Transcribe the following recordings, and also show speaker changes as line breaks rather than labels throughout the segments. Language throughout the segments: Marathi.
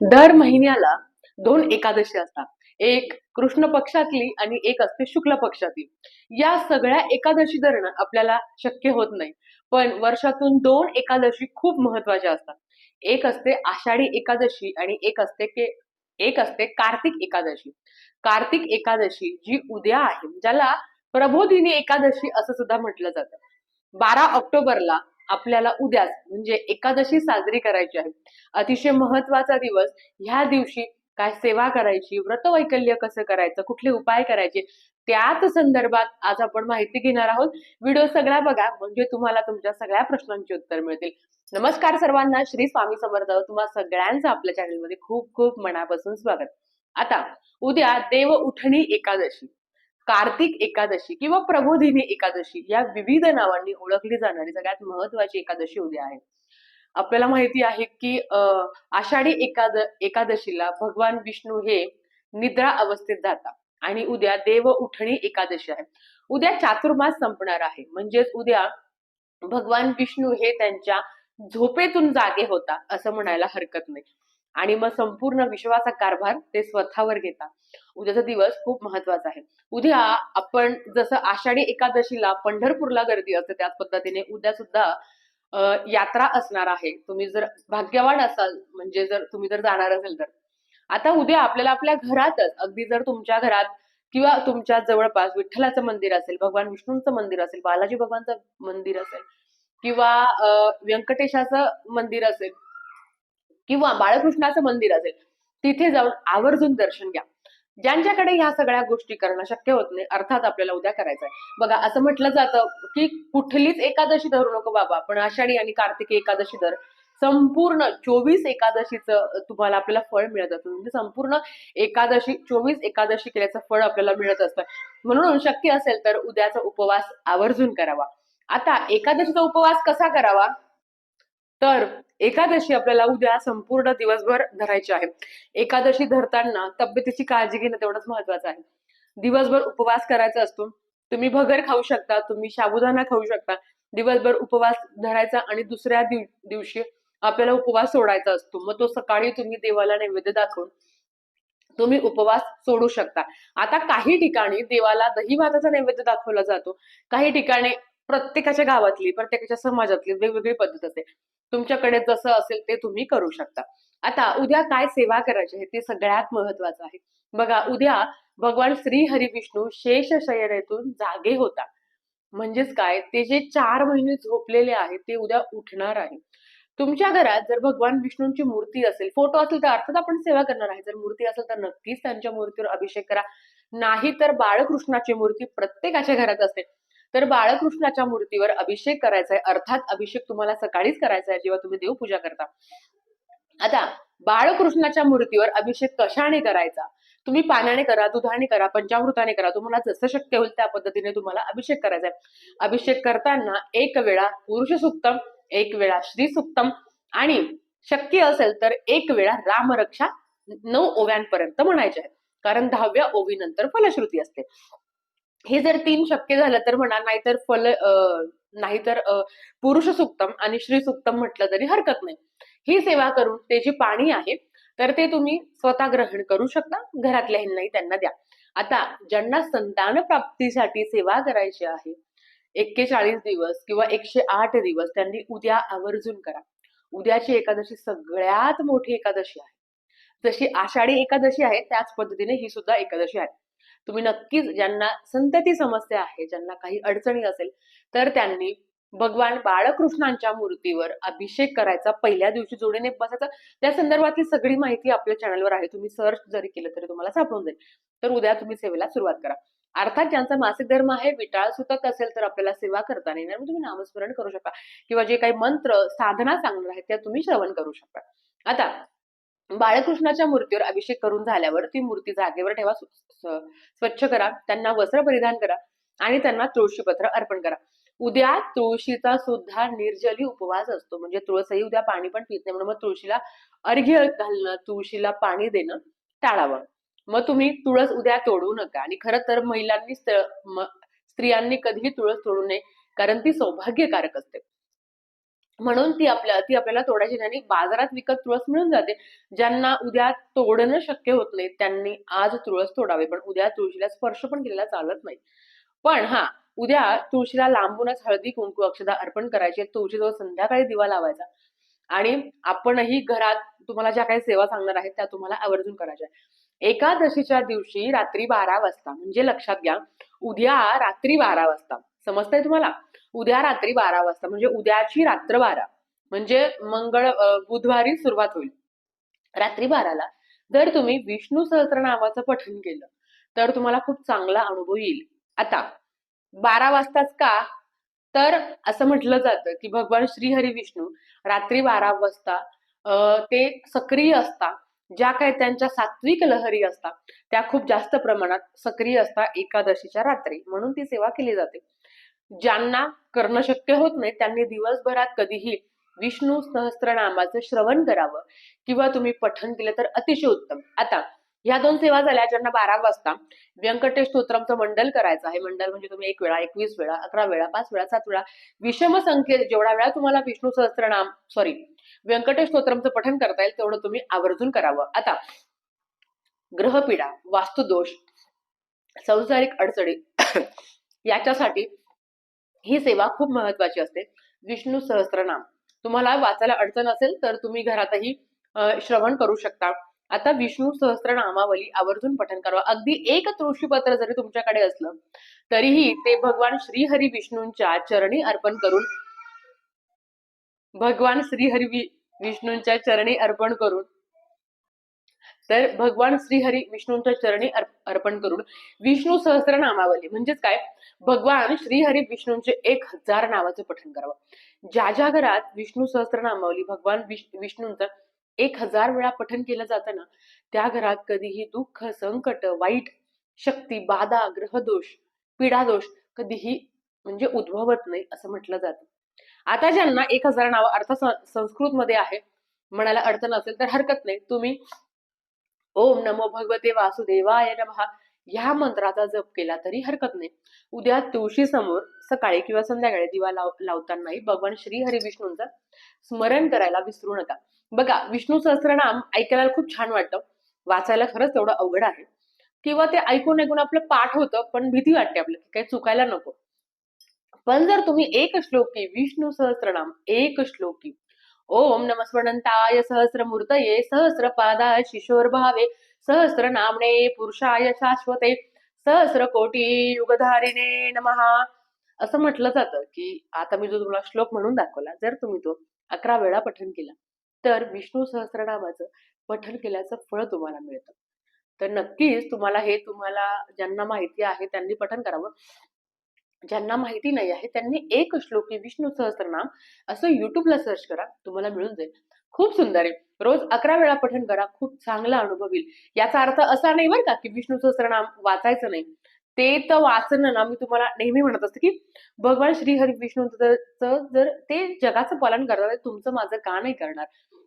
दर महिन्याला 2 एकादशी असतात. एक कृष्ण पक्षातली आणि एक असते शुक्ल पक्षातली. या सगळ्या एकादशी धरणं आपल्याला शक्य होत नाही. पण वर्षातून 2 एकादशी खूप महत्त्वाच्या असतात. एक असते आषाढी एकादशी आणि एक असते कार्तिक एकादशी. कार्तिक एकादशी जी उद्या आहे, ज्याला प्रबोधिनी एकादशी असं सुद्धा म्हटलं जातं. 12 ऑक्टोबरला आपल्याला उद्याच म्हणजे एकादशी साजरी करायची आहे. अतिशय महत्वाचा दिवस. ह्या दिवशी काय सेवा करायची, व्रतवैकल्य कसं करायचं, कुठले उपाय करायचे, त्याच संदर्भात आज आपण माहिती घेणार आहोत. व्हिडिओ सगळा बघा म्हणजे तुम्हाला तुमच्या सगळ्या प्रश्नांची उत्तर मिळतील. नमस्कार सर्वांना, श्री स्वामी समर्थ. तुम्हा सगळ्यांचं आपल्या चॅनलमध्ये खूप खूप मनापासून स्वागत. आता उद्या देव उठणी एकादशी, कार्तिक एकादशी किंवा प्रबोधिनी एकादशी या विविध नावांनी ओळखली जाणारी सगळ्यात महत्वाची एकादशी उद्या आहे. आपल्याला माहिती आहे की आषाढी एकादशीला भगवान विष्णू हे निद्रा अवस्थेत जातात आणि उद्या देव उठणी एकादशी आहे. उद्या चातुर्मास संपणार आहे, म्हणजेच उद्या भगवान विष्णू हे त्यांच्या झोपेतून जागे होता असं म्हणायला हरकत नाही. आणि मग संपूर्ण विश्वाचा कारभार ते स्वतःवर घेतात. उद्याचा दिवस खूप महत्वाचा आहे. उद्या आपण जसं आषाढी एकादशीला पंढरपूरला गर्दी असते, त्याच पद्धतीने उद्या सुद्धा यात्रा असणार आहे. तुम्ही जर भाग्यवान असाल, म्हणजे जर तुम्ही जर जाणार असेल तर. आता उद्या आपल्याला आपल्या घरातच, अगदी जर तुमच्या घरात किंवा तुमच्या जवळपास विठ्ठलाचं मंदिर असेल, भगवान विष्णूंचं मंदिर असेल, बालाजी भगवानचं मंदिर असेल किंवा व्यंकटेशाचं मंदिर असेल किंवा बाळकृष्णाचं मंदिर असेल, तिथे जाऊन आवर्जून दर्शन घ्या. ज्यांच्याकडे ह्या सगळ्या गोष्टी करणं शक्य होत नाही, अर्थात आपल्याला उद्या करायचंय. बघा, असं म्हटलं जातं की कुठलीच एकादशी धरू नको बाबा, पण आषाढी आणि कार्तिकी एकादशी धर. संपूर्ण 24 एकादशीचं तुम्हाला आपल्याला फळ मिळत असतं. म्हणजे संपूर्ण 24 एकादशी केल्याचं फळ आपल्याला मिळत असतं. म्हणून शक्य असेल तर उद्याचा उपवास आवर्जून करावा. आता एकादशीचा उपवास कसा करावा? तर एकादशी आपल्याला उद्या संपूर्ण दिवसभर धरायची आहे. एकादशी धरताना तब्येतीची काळजी घेणं तेवढंच महत्वाचं आहे. दिवसभर उपवास करायचा असतो. तुम्ही भगर खाऊ शकता, तुम्ही साबुदाणा खाऊ शकता. दिवसभर उपवास धरायचा आणि दुसऱ्या दिवशी आपल्याला उपवास सोडायचा असतो. मग तो सकाळी तुम्ही देवाला नैवेद्य दाखवून तुम्ही उपवास सोडू शकता. आता काही ठिकाणी देवाला दही भाताचा नैवेद्य दाखवला जातो. काही ठिकाणी प्रत्येकाच्या गावातली, प्रत्येकाच्या समाजातली वेगवेगळी पद्धत असते. तुमच्याकडे जसं असेल ते तुम्ही करू शकता. आता उद्या काय सेवा करायची आहे ते सगळ्यात महत्वाचं आहे. बघा, उद्या भगवान श्री हरी विष्णू शेष शयनेतून जागे होता. म्हणजेच काय, ते जे 4 महिने झोपलेले आहेत ते उद्या उठणार आहे. तुमच्या घरात जर भगवान विष्णूंची मूर्ती असेल, फोटो असेल तर अर्थात आपण सेवा करणार आहे. जर मूर्ती असेल तर नक्कीच त्यांच्या मूर्तीवर अभिषेक करा. नाही तर बाळकृष्णाची मूर्ती प्रत्येकाच्या घरात असते. तर बाळकृष्णाच्या मूर्तीवर अभिषेक करायचा आहे. अर्थात अभिषेक तुम्हाला सकाळीच करायचा आहे जेव्हा तुम्ही देवपूजा करता. आता बाळकृष्णाच्या मूर्तीवर अभिषेक कशाने करायचा? तुम्ही पाण्याने करा, दुधाने करा, पंचामृताने करा. तुम्हाला जसं शक्य होईल त्या पद्धतीने तुम्हाला अभिषेक करायचा आहे. अभिषेक करताना एक वेळा पुरुष सुक्तम, एक वेळा श्री सुक्तम आणि शक्य असेल तर एक वेळा रामरक्षा 9 ओव्यांपर्यंत म्हणायचे आहे. कारण 10व्या ओवीनंतर फलश्रुती असते. हे जर 3 शक्य झालं तर म्हणा, नाहीतर पुरुष सुक्तम आणि श्री सुक्तम म्हटलं तरी हरकत नाही. ही सेवा करून ते जे पाणी आहे तर ते तुम्ही स्वतः ग्रहण करू शकता, घरातल्यांनाही त्यांना द्या. आता ज्यांना संतान प्राप्तीसाठी सेवा करायची आहे, 41 दिवस किंवा 108 दिवस त्यांनी उद्या आवर्जून करा. उद्याची एकादशी सगळ्यात मोठी एकादशी आहे. जशी आषाढी एकादशी आहे त्याच पद्धतीने ही सुद्धा एकादशी आहे. तुम्ही नक्कीच, ज्यांना संतती समस्या आहे, ज्यांना काही अडचणी असेल तर त्यांनी भगवान बाळकृष्णांच्या मूर्तीवर अभिषेक करायचा. पहिल्या दिवशी जोडीने बसायचा. त्या संदर्भातली सगळी माहिती आपल्या चॅनलवर आहे. तुम्ही सर्च जरी केलं तरी तुम्हाला सापडून जाईल. तर उद्या तुम्ही सेवेला सुरुवात करा. अर्थात ज्यांचा मासिक धर्म आहे, विटाळ सुतक असेल तर आपल्याला सेवा करता नाही येणार, तुम्ही नामस्मरण करू शकता किंवा जे काही मंत्र साधना सांगणार आहेत त्या तुम्ही श्रवण करू शकता. आता बाळकृष्णाच्या मूर्तीवर अभिषेक करून झाल्यावर ती मूर्ती जागेवर ठेवा, स्वच्छ करा, त्यांना वस्त्र परिधान करा आणि त्यांना तुळशीपत्र अर्पण करा. उद्या तुळशीचा सुद्धा निर्जली उपवास असतो. म्हणजे तुळसही उद्या पाणी पण पित नाही, म्हणून मग तुळशीला अर्घ्य घालणं, तुळशीला पाणी देणं टाळावं. मग तुम्ही तुळस उद्या तोडू नका. आणि खरं तर स्त्रियांनी कधीही तुळस तोडू नये, कारण ती सौभाग्यकारक असते. म्हणून ती आपल्याला तोडायची नाही आणि बाजारात विकत तुळस मिळून जाते. ज्यांना उद्या तोडणं शक्य होत नाही त्यांनी आज तुळस तोडावे, पण उद्या तुळशीला स्पर्श पण केलेला चालत नाही. पण हा, उद्या तुळशीला लांबूनच हळदी कुंकू अक्षदा अर्पण करायचे, तुळशीजवळ संध्याकाळी दिवा लावायचा आणि आपणही घरात तुम्हाला ज्या काही सेवा सांगणार आहेत त्या तुम्हाला आवर्जून करायच्या. एकादशीच्या दिवशी रात्री 12 वाजता, म्हणजे लक्षात घ्या, उद्या रात्री 12 वाजता, समजतंय तुम्हाला? उद्या रात्री 12 वाजता म्हणजे उद्याची रात्र 12, म्हणजे बुधवारी सुरुवात होईल. रात्री 12ला जर तुम्ही विष्णू सहस्त्रनामाचं पठण केलं तर तुम्हाला खूप चांगला अनुभव येईल. आता 12 वाजताच का? तर असं म्हटलं जातं की भगवान श्रीहरी विष्णू रात्री 12 वाजता ते सक्रिय असतात. ज्या काही त्यांच्या सात्विक लहरी असतात त्या खूप जास्त प्रमाणात सक्रिय असतात एकादशीच्या रात्री, म्हणून ती सेवा केली जाते. ज्यांना करणं शक्य होत नाही त्यांनी दिवसभरात कधीही विष्णू सहस्त्रनामाचं श्रवण करावं किंवा तुम्ही पठण केलं तर अतिशय उत्तम. आता ह्या 2 सेवा झाल्या. ज्यांना 12 वाजता व्यंकटेश स्तोत्रमचं मंडल करायचं आहे, मंडल म्हणजे तुम्ही 1 वेळा, 21 वेळा, 11 वेळा, 5 वेळा, 7 वेळा, विषम संख्येत जेवढा वेळा तुम्हाला विष्णू सहस्त्रनाम व्यंकटेश स्तोत्रमचं पठण करता येईल तेवढं तुम्ही आवर्जून करावं. आता ग्रहपीडा, वास्तुदोष, संसारिक अडचणी याच्यासाठी ही सेवा खूप महत्वाची असते. विष्णू सहस्त्रनाम तुम्हाला वाचायला अडचण असेल तर तुम्ही घरातही श्रवण करू शकता. आता विष्णू सहस्त्रनामावली आवर्जून पठण करावं. अगदी एक तुळशीपत्र जरी तुमच्याकडे असलं तरीही ते भगवान श्रीहरी विष्णूंच्या चरणी अर्पण करून विष्णूंच्या चरणी अर्पण करून तर भगवान श्रीहरी विष्णूंच्या चरणी अर्पण करून विष्णू सहस्त्रनामावली म्हणजेच काय, भगवान श्रीहरी विष्णूंचे 1000 नावाचं पठण करावं. ज्या ज्या घरात विष्णू सहस्त्रनामावली भगवान विष्णूंचं 1000 वेळा पठण केलं जातं ना, त्या घरात कधीही दुःख, संकट, वाईट शक्ती, बाधा, ग्रहदोष, पीडादोष कधीही म्हणजे उद्भवत नाही असं म्हटलं जातं. आता ज्यांना 1000 नावं अर्थ संस्कृत मध्ये आहे म्हणायला अडचण असेल तर हरकत नाही, तुम्ही ओम नमो भगवते वासुदेवाय नमः ह्या मंत्राचा जप केला तरी हरकत नाही. उद्या तुळशी समोर सकाळी किंवा संध्याकाळी दिवा लावतानाही भगवान श्री हरी विष्णूंचं स्मरण करायला विसरू नका. बघा, विष्णू सहस्त्रनाम ऐकायला खूप छान वाटतं, वाचायला खरंच तेवढं अवघड आहे किंवा ते ऐकून ऐकून आपलं पाठ होतं पण भीती वाटते आपल्याला काही चुकायला नको. पण जर तुम्ही एक श्लोकी विष्णू सहस्त्रनाम, एक श्लोकी ओम नमस्वनंताय सहस्रमूर्तये सहस्रपादाय शिशोर्भावे सहस्रनामने पुरुषाय शाश्वते सहस्र कोटी युगधारिणे नमः असं म्हटलं जातं की आता मी जो तुम्हाला श्लोक म्हणून दाखवला, जर तुम्ही तो 11 वेळा पठण केला तर विष्णू सहस्त्रनामाचं पठण केल्याचं फळ तुम्हाला मिळतं. तर नक्कीच तुम्हाला ज्यांना माहिती आहे त्यांनी पठण करावं. ज्यांना माहिती नाही आहे त्यांनी एक श्लोकी विष्णू सहस्त्रनाम असं युट्यूबला सर्च करा, तुम्हाला मिळून जाईल. खूप सुंदर आहे. रोज 11 वेळा पठण करा, खूप चांगला अनुभव येईल. याचा अर्थ असा नाही बरं का की विष्णू सहस्त्रनाम वाचायचं नाही. ते तर वाचणं ना, मी तुम्हाला नेहमी म्हणत असते की भगवान श्री हरी विष्णूंचं जर ते जगाचं पालन करतात तुमचं माझं का नाही करणार.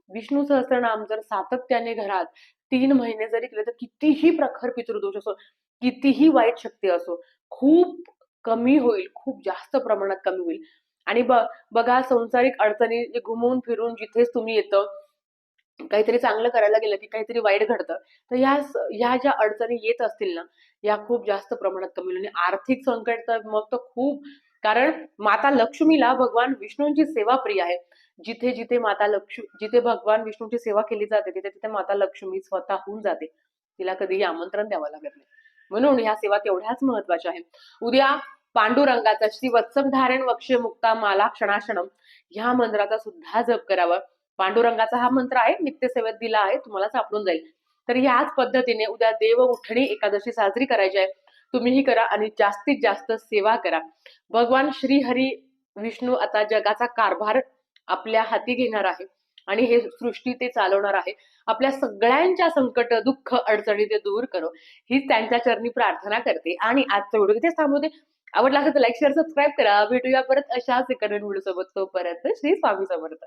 विष्णू सहस्त्रनाम जर सातत्याने घरात 3 महिने जरी केले तर कितीही प्रखर पितृदोष असो, कितीही वाईट शक्ती असो, खूप कमी होईल, खूप जास्त प्रमाणात कमी होईल. आणि बघा, संसारिक अडचणी घुमवून फिरून जिथेच तुम्ही येतं, काहीतरी चांगलं करायला गेलं की काहीतरी वाईट घडतं, तर ह्या ज्या अडचणी येत असतील ना, या खूप जास्त प्रमाणात कमी होईल. आणि आर्थिक संकट तर मग तर खूप, कारण माता लक्ष्मीला भगवान विष्णूंची सेवा प्रिय आहे. जिथे जिथे जिथे भगवान विष्णूंची सेवा केली जाते तिथे तिथे माता लक्ष्मी स्वतःहून जाते, तिला कधीही आमंत्रण द्यावं लागत नाही. म्हणून ह्या सेवा तेवढ्याच महत्वाच्या आहेत. उद्या पांडुरंगाचा श्री वत्सम धारण वक्ष मुक्ता माला क्षणाक्षणम ह्या मंत्राचा सुद्धा जप करावा. पांडुरंगाचा हा मंत्र आहे, नित्यसेवेत दिला आहे, तुम्हाला सापडून जाईल. तर ह्याच पद्धतीने उद्या देव उठणी एकादशी साजरी करायची आहे. तुम्हीही करा आणि जास्तीत जास्त सेवा करा. भगवान श्री हरी विष्णू आता जगाचा कारभार आपल्या हाती घेणार आहे आणि हे सृष्टी ते चालवणार आहे. आपल्या सगळ्यांच्या संकट, दुःख, अडचणी ते दूर करो हीच त्यांच्या चरणी प्रार्थना करते. आणि आजचा व्हिडिओ इथेच थांबवते. आवडला असेल तर लाईक, शेअर, सबस्क्राईब करा. भेटूया परत अशाच एका नवीन व्हिडिओ सोबत. तोपर्यंत श्री स्वामी समर्थ.